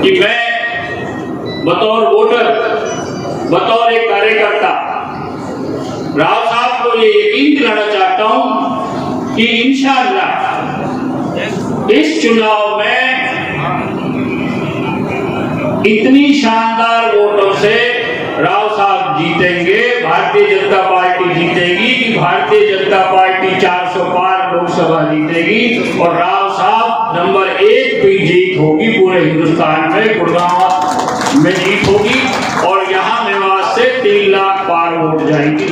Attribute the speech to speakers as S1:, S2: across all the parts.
S1: कि मैं बतौर वोटर, बतौर एक कार्यकर्ता राव साहब को ये यकीन दिलाना चाहता हूं कि इंशाअल्लाह इस चुनाव में इतनी शानदार वोटों से राव साहब जीतेंगे, भारतीय जनता पार्टी जीतेगी कि भारतीय जनता पार्टी 400 पार लोकसभा जीतेगी और राव साहब नंबर 1 पे जीत होगी। पूरे हिंदुस्तान में गुड़गांव में जीत होगी और यहाँ मेवात से 3 लाख पार वोट जाएंगी।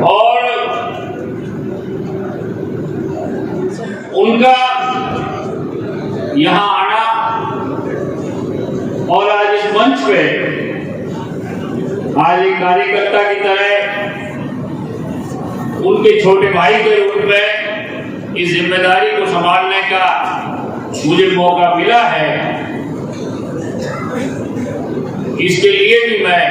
S1: और उनका यहाँ आना और आज इस मंच पे आज एक कार्यकर्ता की तरह उनके छोटे भाई के रूप में इस जिम्मेदारी को संभालने का मुझे मौका मिला है, इसके लिए भी मैं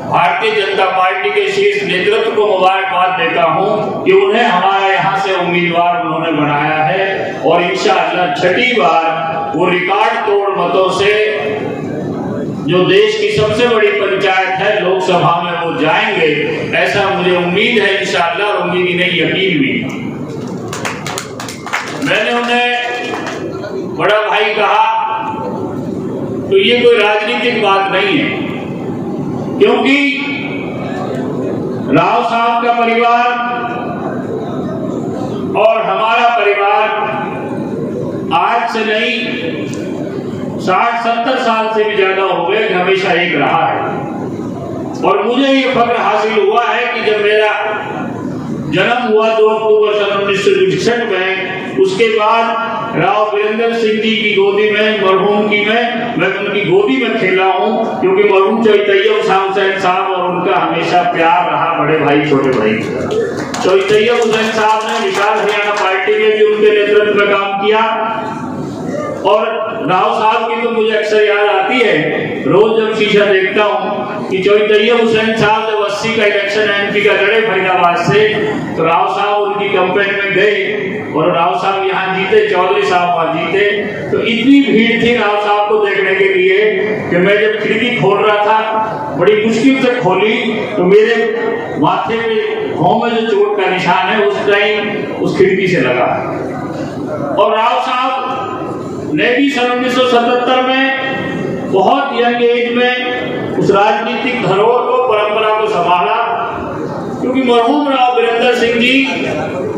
S1: भारतीय जनता पार्टी के शीर्ष नेतृत्व को मुबारकबाद देता हूं कि उन्हें हमारे यहां से उम्मीदवार उन्होंने बनाया है और इंशाअल्लाह छठी बार वो रिकॉर्ड तोड़ मतों से जो देश की सबसे बड़ी पंचायत है लोकसभा में वो जाएंगे, ऐसा मुझे उम्मीद है इंशाअल्लाह, और उम्मीद ही नहीं यकीन भी। मैंने उन्हें बड़ा भाई कहा तो ये कोई राजनीतिक बात नहीं है, क्योंकि राव साहब का परिवार और हमारा परिवार आज से नहीं 60-70 साल से भी ज्यादा हो गए, हमेशा एक रहा है। और मुझे ये फख्र हासिल हुआ है कि जब मेरा जन्म हुआ 2 अक्टूबर सन 1966 में, उसके बाद राव वीरेंद्र सिंह जी की गोदी में मरहूम की मैं उनकी गोदी में खेला हूँ, क्योंकि मरहूम चौतैयब हुसैन साहब और उनका हमेशा प्यार रहा बड़े भाई छोटे भाई का। चौतैयब हुसैन साहब ने विशाल हरियाणा पार्टी में भी उनके नेतृत्व में काम किया और राव साहब की तो मुझे अक्सर याद आती है, रोज जब शीशा देखता हूँ कि चौतैयब हुसैन साहब जब 80 का इलेक्शन एमपी का लड़े फरीदाबाद से, तो राव साहब उनकी कैंपेन में गए और राव साहब यहाँ जीते, चौधरी साहब वहाँ जीते। तो इतनी भीड़ थी राव साहब को देखने के लिए कि मैं जब खिड़की खोल रहा था, बड़ी मुश्किल से खोली, तो मेरे माथे में घाव में जो चोट का निशान है उस टाइम उस खिड़की से लगा। और राव साहब ने भी सन 1977 में बहुत यंग एज में उस राजनीतिक धरोहर को, परंपरा को संभाला, क्योंकि मरहूम राव वीरेंद्र सिंह जी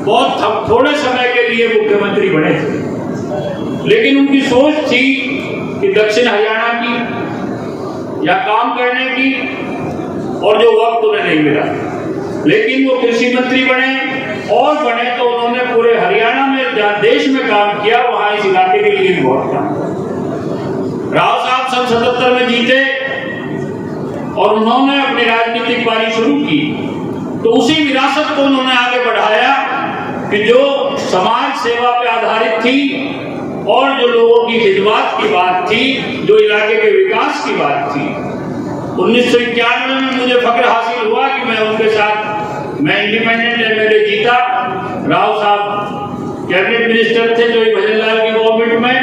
S1: बहुत थोड़े समय के लिए मुख्यमंत्री बने थे, लेकिन उनकी सोच थी कि दक्षिण हरियाणा की या काम करने की, और जो वक्त उन्हें नहीं मिला, लेकिन वो कृषि मंत्री बने और बने तो उन्होंने पूरे हरियाणा में जहाँ देश में काम किया, वहां इस इलाके के लिए बहुत काम। राव साहब सन 77 में जीते और उन्होंने अपनी राजनीतिक पारी शुरू की, तो उसी विरासत को उन्होंने आगे बढ़ाया कि जो समाज सेवा पे आधारित थी और जो लोगों की खिदमत की बात थी, जो इलाके के विकास की बात थी। 1991 में मुझे फख्र हासिल हुआ कि मैं उनके साथ इंडिपेंडेंट एमएलए जीता। राव साहब कैबिनेट मिनिस्टर थे जो भजनलाल की गवर्नमेंट में,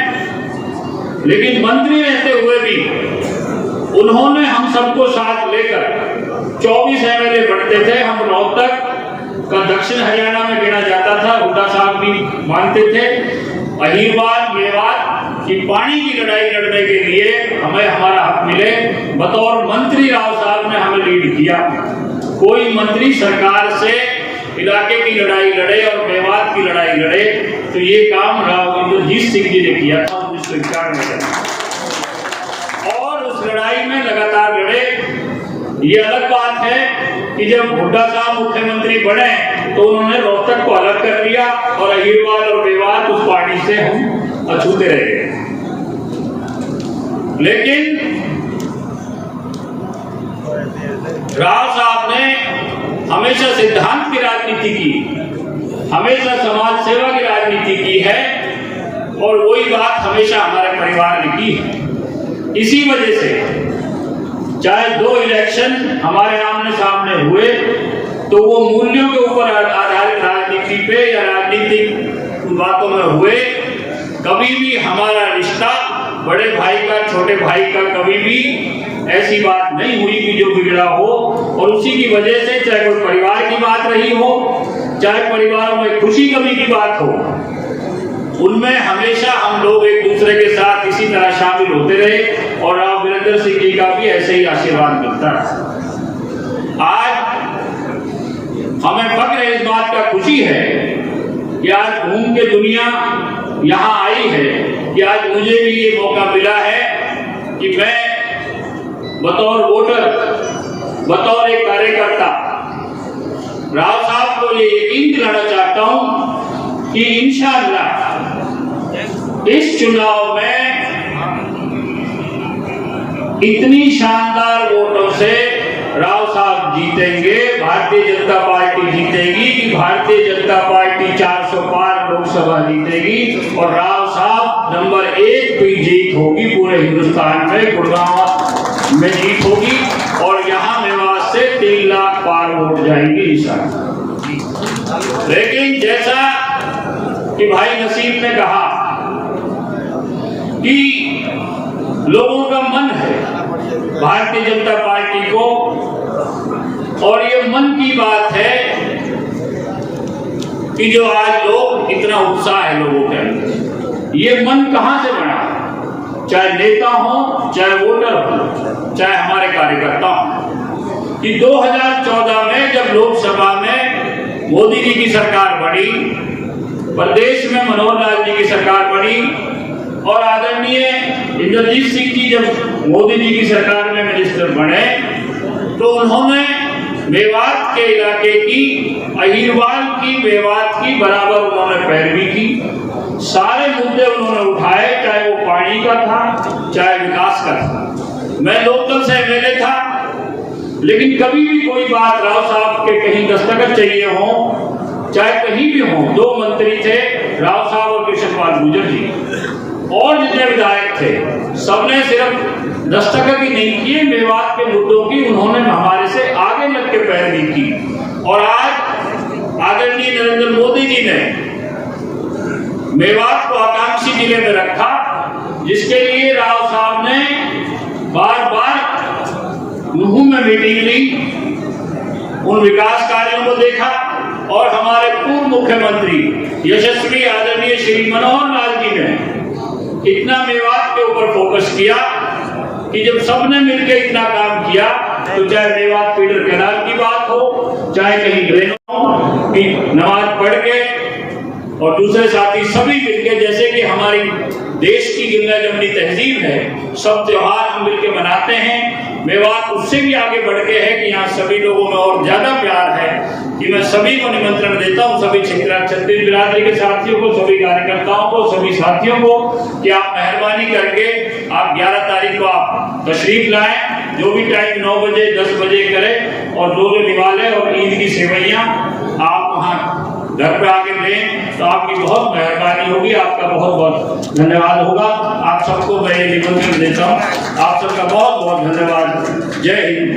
S1: लेकिन मंत्री रहते हुए भी उन्होंने हम सबको साथ लेकर 24 एमएलए बनते थे। हम रोहतक का दक्षिण हरियाणा में गिना जाता था, हुड्डा साहब भी मानते थे। अहीरवाद मेवात की पानी की लड़ाई लड़ने के लिए हमें हमारा हक मिले, बतौर मंत्री राव साहब ने हमें लीड किया। कोई मंत्री सरकार से इलाके की लड़ाई लड़े और मेवात की लड़ाई लड़े, तो ये काम राव इंद्रजीत सिंह जी ने किया था 1991 में, और उस लड़ाई में लगातार लड़े। ये अलग बात है कि जब हुड्डा साहब मुख्यमंत्री बने तो उन्होंने रोहतक को अलग कर दिया और अहीरवाद और मेवात उस पार्टी से हम अछूते रहे। लेकिन राव साहब ने हमेशा सिद्धांत की राजनीति की, हमेशा समाज सेवा की राजनीति की है, और वही बात हमेशा हमारे परिवार ने की है। इसी वजह से चाहे 2 इलेक्शन हमारे आमने सामने हुए, तो वो मूल्यों के ऊपर आधारित राजनीति पे या राजनीतिक बातों में हुए, कभी भी हमारा रिश्ता बड़े भाई का छोटे भाई का कभी भी ऐसी बात नहीं हुई कि जो बिगड़ा हो, और उसी की वजह से चाहे कोई परिवार की बात रही हो, चाहे परिवारों में खुशी कमी की बात हो, उनमें हमेशा हम लोग एक दूसरे के साथ इसी तरह शामिल होते रहे और राव वीरेंद्र सिंह जी का भी ऐसे ही आशीर्वाद मिलता है। आज हमें फक्र है, इस बात का खुशी है कि आज घूम के दुनिया यहाँ आई है कि आज मुझे भी ये मौका मिला है कि मैं बतौर वोटर, बतौर एक कार्यकर्ता राव साहब को ये यकीन दिलाना चाहता हूं कि इंशाअल्लाह इस चुनाव में इतनी शानदार वोटों से राव साहब जीतेंगे, भारतीय जनता पार्टी जीतेगी कि भारतीय जनता पार्टी 400 पार लोकसभा जीतेगी और राव साहब नंबर 1 पे जीत होगी। पूरे हिंदुस्तान में गुड़गांव में जीत होगी और यहाँ मेवात से 3 लाख पार वोट जाएंगे इंशाअल्लाह। लेकिन जैसा कि भाई नसीब ने कहा कि लोगों का मन है भारतीय जनता पार्टी को, और ये मन की बात है कि जो आज लोग इतना उत्साह है लोगों के अंदर, ये मन कहां से बना? चाहे नेता हो, चाहे वोटर हो, चाहे हमारे कार्यकर्ता हो, कि 2014 में जब लोकसभा में मोदी जी की सरकार बनी, प्रदेश में मनोहर लाल जी की सरकार बनी और आदरणीय इंद्रजीत सिंह जी जब मोदी जी की सरकार में मिनिस्टर बने तो उन्होंने मेवात के इलाके की, अहिरवाल की, मेवात की बराबर उन्होंने पैरवी की। सारे मुद्दे उन्होंने उठाए, चाहे वो पानी का था, चाहे विकास का था। मैं लोकल से एमएलए था, लेकिन कभी भी कोई बात राव साहब के कहीं दस्तखत चाहिए हो, चाहे कहीं भी हो, 2 मंत्री थे, राव साहब और कृष्ण पाल गुर्जर जी, और जितने विधायक थे, सबने सिर्फ दस्तखत ही नहीं किए, मेवात के मुद्दों की उन्होंने हमारे से आगे लग के पैरवी की। और आज आदरणीय नरेंद्र मोदी जी ने मेवात को आकांक्षी जिले में रखा, जिसके लिए राव साहब ने बार बार नुहू में मीटिंग ली, उन विकास कार्यों को देखा और हमारे पूर्व मुख्यमंत्री यशस्वी आदरणीय श्री मनोहर लाल जी ने इतना मेवात के ऊपर फोकस किया कि जब सबने मिलकर इतना काम किया, तो चाहे मेवात फीडर कैनाल की बात हो, चाहे कहीं ड्रेनों की नमाज पढ़ के और दूसरे साथी सभी मिलकर, जैसे कि हमारी देश की गिरना जमनी तहजीब है, सब त्योहार हम मिलकर मनाते हैं। मेवात उससे भी आगे बढ़ के है कि यहाँ सभी लोगों में और ज्यादा प्यार है कि मैं सभी को निमंत्रण देता हूँ, सभी छत्तीस बिरादरी के साथियों को, सभी कार्यकर्ताओं को, सभी साथियों को, कि आप मेहरबानी करके आप 11 तारीख को आप तशरीफ लाएं, जो भी टाइम 9 बजे 10 बजे करें, और दो निवाले और ईद की सेवैयाँ आप वहाँ घर पे आके दें, तो आपकी बहुत मेहरबानी होगी, आपका बहुत बहुत धन्यवाद होगा। आप सबको मैं निमंत्रण देता हूँ, आप सबका बहुत बहुत धन्यवाद। जय हिंद।